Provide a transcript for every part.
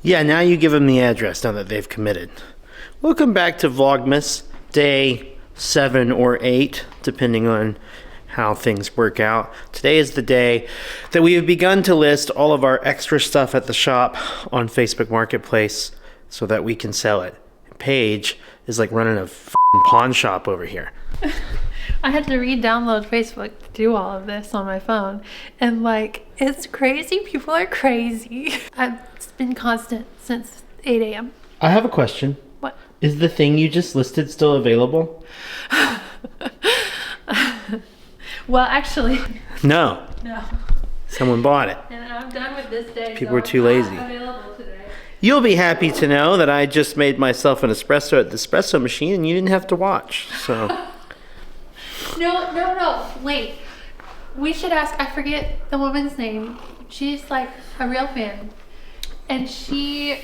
Yeah, now you give them the address now that they've committed. Welcome back to Vlogmas, day 7 or 8, depending on how things work out. Today is the day that we have begun to list all of our extra stuff at the shop on Facebook Marketplace so that we can sell it. Paige is like running a pawn shop over here. I had to re-download Facebook to do all of this on my phone. And like, it's crazy. People are crazy. It's been constant since 8 a.m. I have a question. What? Is the thing you just listed still available? Well, actually. No. No. Someone bought it. And I'm done with this day. People were too lazy. Available today. You'll be happy to know that I just made myself an espresso at the espresso machine and you didn't have to watch, so. No. Wait. We should ask, I forget the woman's name. She's like a real fan. And she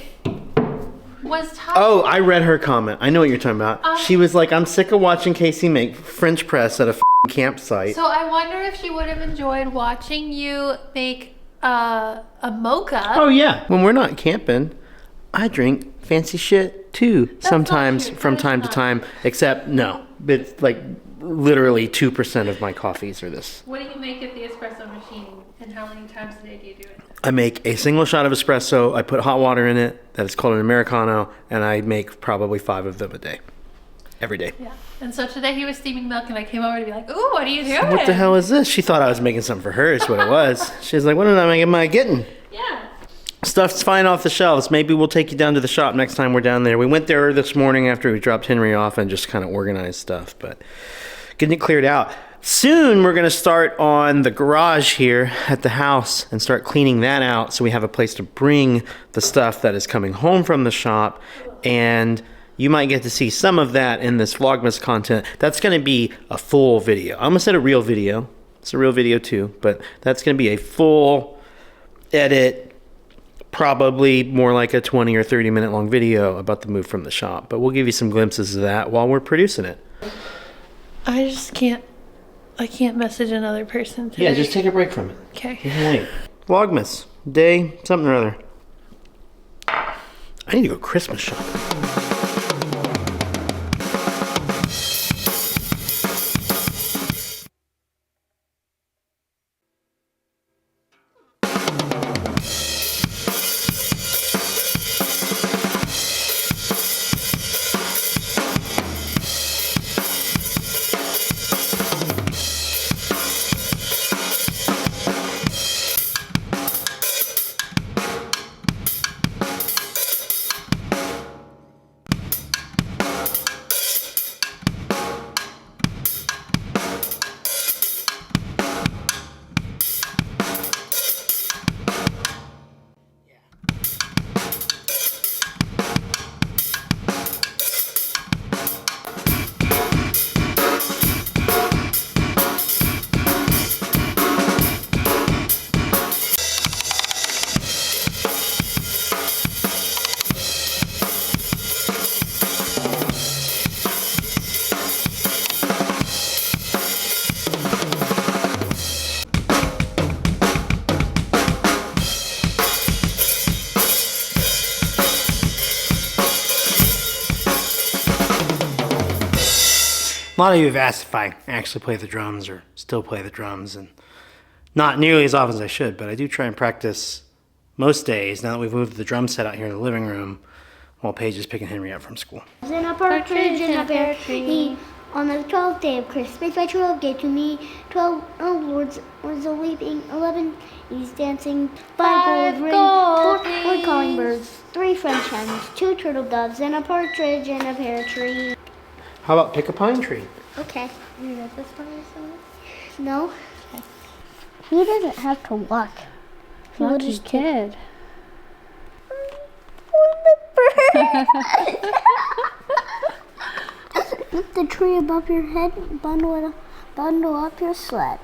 was talking. Oh, I read her comment. I know what you're talking about. She was like, I'm sick of watching Casey make French press at a campsite. So I wonder if she would have enjoyed watching you make a mocha. Oh yeah. When we're not camping, I drink fancy shit too. Sometimes from time to time. Except no. It's like literally 2% of my coffees are this. What do you make at the espresso machine and how many times a day do you do it? I make a single shot of espresso. I put hot water in it. That is called an Americano. And I make probably 5 of them a day. Every day. Yeah. And so today he was steaming milk and I came over to be like, ooh, what are you doing? What the hell is this? She thought I was making something for her is what it was. She was like, what am I getting? Yeah. Stuff's fine off the shelves. Maybe we'll take you down to the shop next time we're down there. We went there this morning after we dropped Henry off and just kind of organized stuff, but getting it cleared out. Soon we're going to start on the garage here at the house and start cleaning that out so we have a place to bring the stuff that is coming home from the shop, and you might get to see some of that in this Vlogmas content. That's going to be a full video. I almost said a real video. It's a real video too, but that's going to be a full edit, probably more like a 20 or 30 minute long video about the move from the shop. But we'll give you some glimpses of that while we're producing it. I can't message another person today. Yeah, just take a break from it. Okay. Wait. Vlogmas, day something or other. I need to go Christmas shopping. A lot of you have asked if I actually play the drums or still play the drums, and not nearly as often as I should, but I do try and practice most days now that we've moved the drum set out here in the living room while Paige is picking Henry up from school. In a partridge in a pear tree, on the 12th day of Christmas, by 12 gave to me 12 lords a weeping, 11 he's dancing, 5 gold rings, 4 calling birds, 3 French hens, 2 turtle doves, and a partridge in a pear tree. How about pick a pine tree? Okay. You read this one or something? No. Okay. He doesn't have to walk. Lucky kid. Lift the tree above your head and bundle up your sled.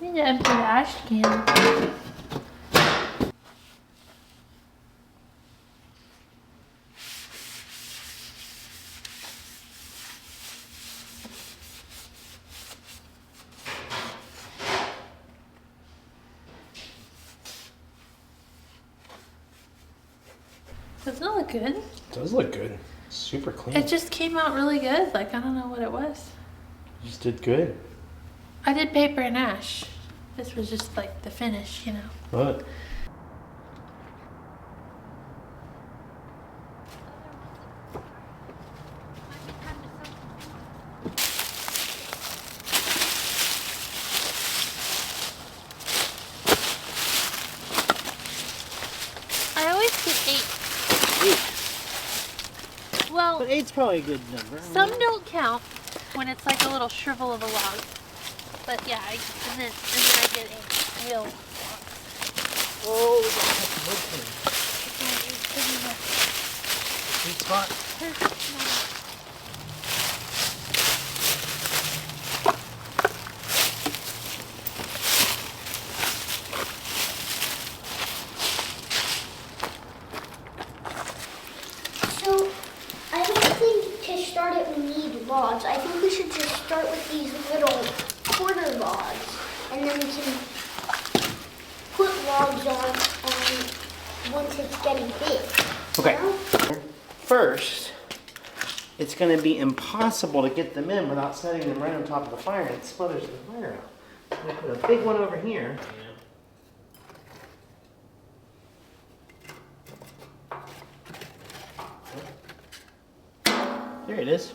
I need to empty the ash can. Doesn't it look good? It does look good. Super clean. It just came out really good. Like, I don't know what it was. You just did good. I did paper and ash. This was just like the finish, you know. What? I always get 8. Well, But 8's probably a good number. some don't count when it's like a little shrivel of a log. But yeah, and then I get 8 real logs. Oh, we got some wood thing. Sweet spot. So, I don't think to start it we need logs. I think we should just start with these little quarter logs, and then we can put logs on once it's getting big. Okay. You know? First, it's going to be impossible to get them in without setting them right on top of the fire, and it smothers the fire out. I'm going to put a big one over here. There it is.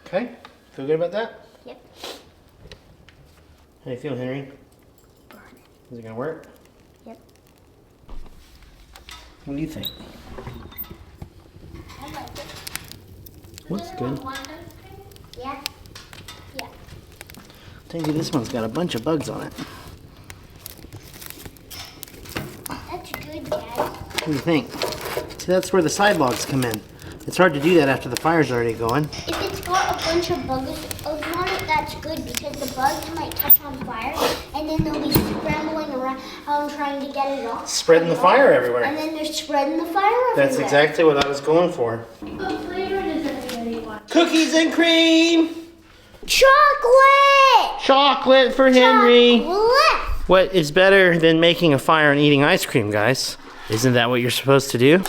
Okay, feel good about that? Yep. How do you feel, Henry? Is it gonna work? Yep. What do you think? I like it. Looks good. Yeah. Yeah. Tell you, this one's got a bunch of bugs on it. That's good, Dad. What do you think? See, that's where the side logs come in. It's hard to do that after the fire's already going. If it's got a bunch of bugs on it, that's good because the bugs might catch on fire and then they'll be scrambling around trying to get it off. Spreading the fire everywhere. And then they're spreading the fire everywhere. That's exactly what I was going for. What flavor does everybody want? Cookies and cream! Chocolate! Chocolate for Henry! Chocolate! What is better than making a fire and eating ice cream, guys? Isn't that what you're supposed to do?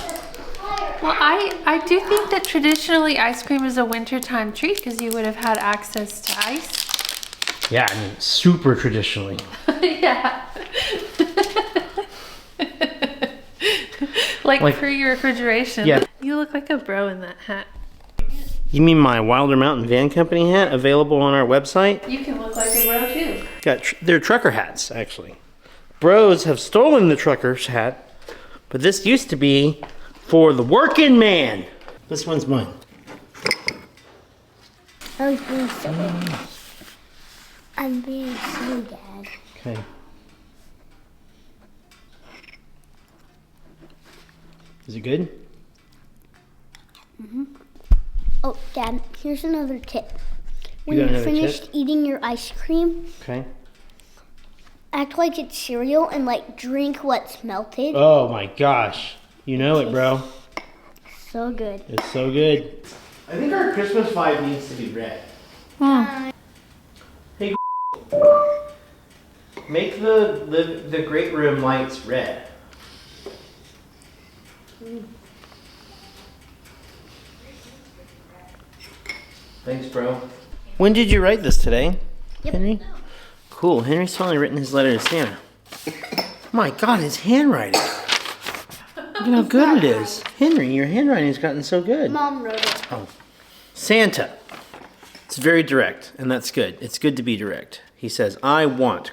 Well, I do think that traditionally ice cream is a wintertime treat because you would have had access to ice. Yeah, I mean, super traditionally. Yeah. like pre-refrigeration. Yeah. You look like a bro in that hat. You mean my Wilder Mountain Van Company hat available on our website? You can look like a bro too. They're trucker hats, actually. Bros have stolen the trucker's hat, but this used to be for the working man. This one's mine. I was being silly. I'm being silly, Dad. Okay. Is it good? Oh, Dad, here's another tip. You When got you're another finished tip? eating your ice cream, Okay. act like it's cereal and like drink what's melted. Oh my gosh. You know it, bro. So good. It's so good. I think our Christmas vibe needs to be red. Hey, make the great room lights red. Thanks, bro. When did you write this today? Yep. Henry? Cool. Henry's finally written his letter to Santa. My God, his handwriting. Look at how good it is. Henry, your handwriting's gotten so good. Mom wrote it. Oh. Santa. It's very direct, and that's good. It's good to be direct. He says, I want,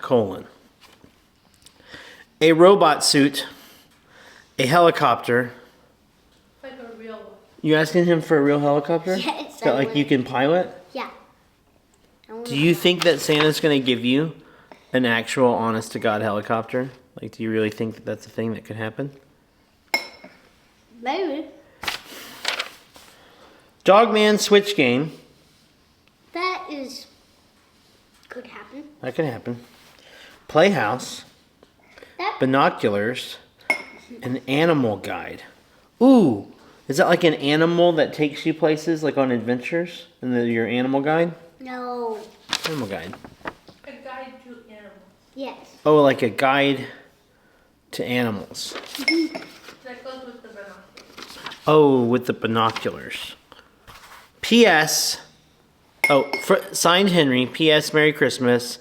a robot suit, a helicopter. Like a real one. You asking him for a real helicopter? Yes, That I like would. you can pilot? Yeah. I want Do you think that Santa's going to give you an actual honest-to-God helicopter? Like, do you really think that that's a thing that could happen? Maybe. Dogman Switch game. That is could happen. That could happen. Playhouse. That Binoculars. An animal guide. Ooh, Is that like an animal that takes you places, like on adventures? And your animal guide? No. Animal guide. A guide to animals. Yes. Oh, like a guide to animals. That goes with the binoculars. Oh, with the binoculars. P.S. Oh, signed Henry. P.S. Merry Christmas.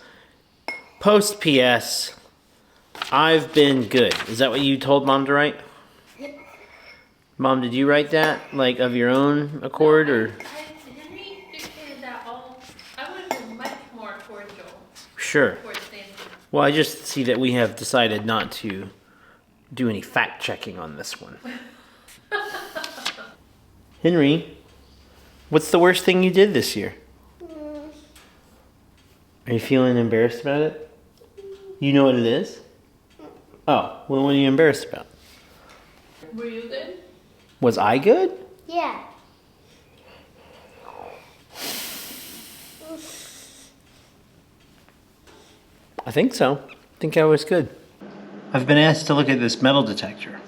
Post P.S. I've been good. Is that what you told Mom to write? Mom, did you write that, like, of your own accord, or? Henry dictated that all. I would have been much more cordial Sure. towards Sandy. Well, I just see that we have decided not to do any fact checking on this one. Henry, what's the worst thing you did this year? Are you feeling embarrassed about it? You know what it is? Oh, well, what are you embarrassed about? Were you good? Was I good? Yeah. I think so. I think I was good. I've been asked to look at this metal detector.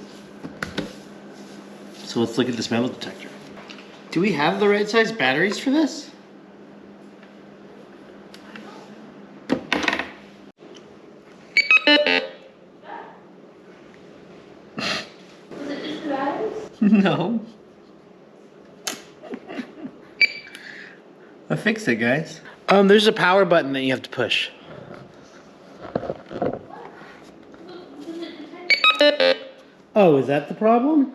So let's look at this metal detector. Do we have the right size batteries for this? Was it just the batteries? No. I fixed it, guys. There's a power button that you have to push. Oh, is that the problem?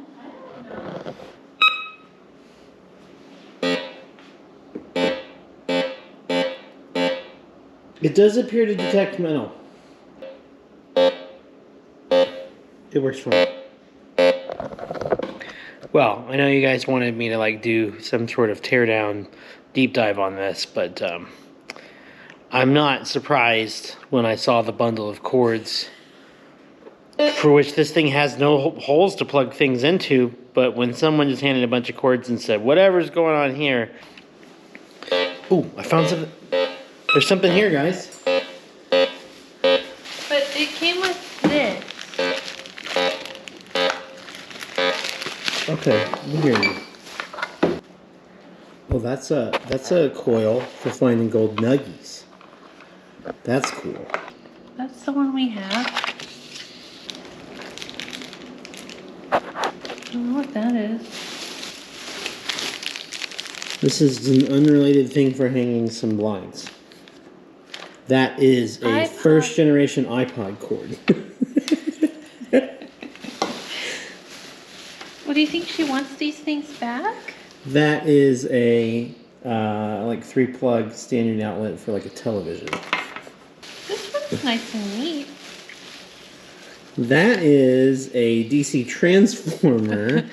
It does appear to detect metal. It works fine. Well, I know you guys wanted me to like do some sort of teardown deep dive on this, but I'm not surprised when I saw the bundle of cords for which this thing has no holes to plug things into, but when someone just handed a bunch of cords and said, whatever's going on here. Ooh, I found something. There's something here, guys. But it came with this. Okay, let me hear you. Oh, that's a coil for finding gold nuggies. That's cool. That's the one we have. I don't know what that is. This is an unrelated thing for hanging some blinds. That is a iPod. first generation iPod cord. What do you think she wants these things back? That is a like 3-plug standard outlet for like a television. This one's nice and neat. That is a DC transformer.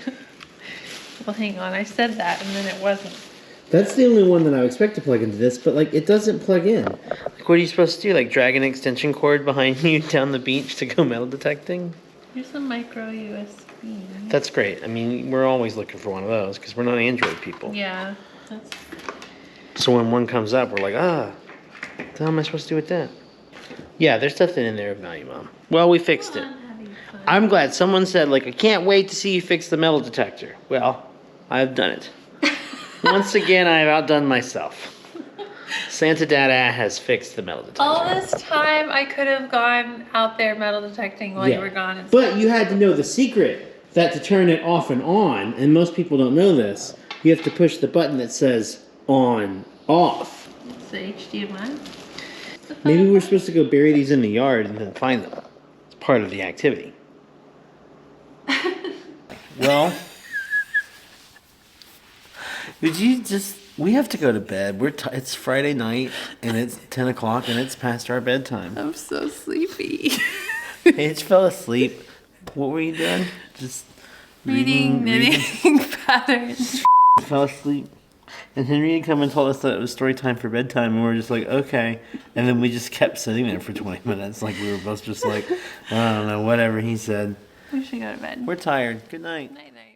Well, hang on. I said that and then it wasn't. That's the only one that I would expect to plug into this, but like it doesn't plug in. Like what are you supposed to do? Like drag an extension cord behind you down the beach to go metal detecting? Here's a micro USB. That's great. I mean, we're always looking for one of those because we're not Android people. Yeah, that's. So when one comes up, we're like, what the hell am I supposed to do with that? Yeah, there's nothing in there of value, Mom. Well, we fixed it. I'm glad someone said, like, I can't wait to see you fix the metal detector. Well, I've done it. Once again, I've outdone myself. Santa Dada has fixed the metal detector. All this time, I could have gone out there metal detecting while you were gone. And But you had to know the secret that to turn it off and on, and most people don't know this, you have to push the button that says on, off. It's the HDMI. Maybe we're supposed to go bury these in the yard and then find them. It's part of the activity. Well, did you just... We have to go to bed. It's Friday night, and it's 10 o'clock, and it's past our bedtime. I'm so sleepy. Paige fell asleep. What were you doing? Just Reading knitting patterns. Fell asleep. And Henry had come and told us that it was story time for bedtime, and we were just like, okay. And then we just kept sitting there for 20 minutes. Like, we were both just like, I don't know, whatever he said. We should go to bed. We're tired. Good night. Night, night.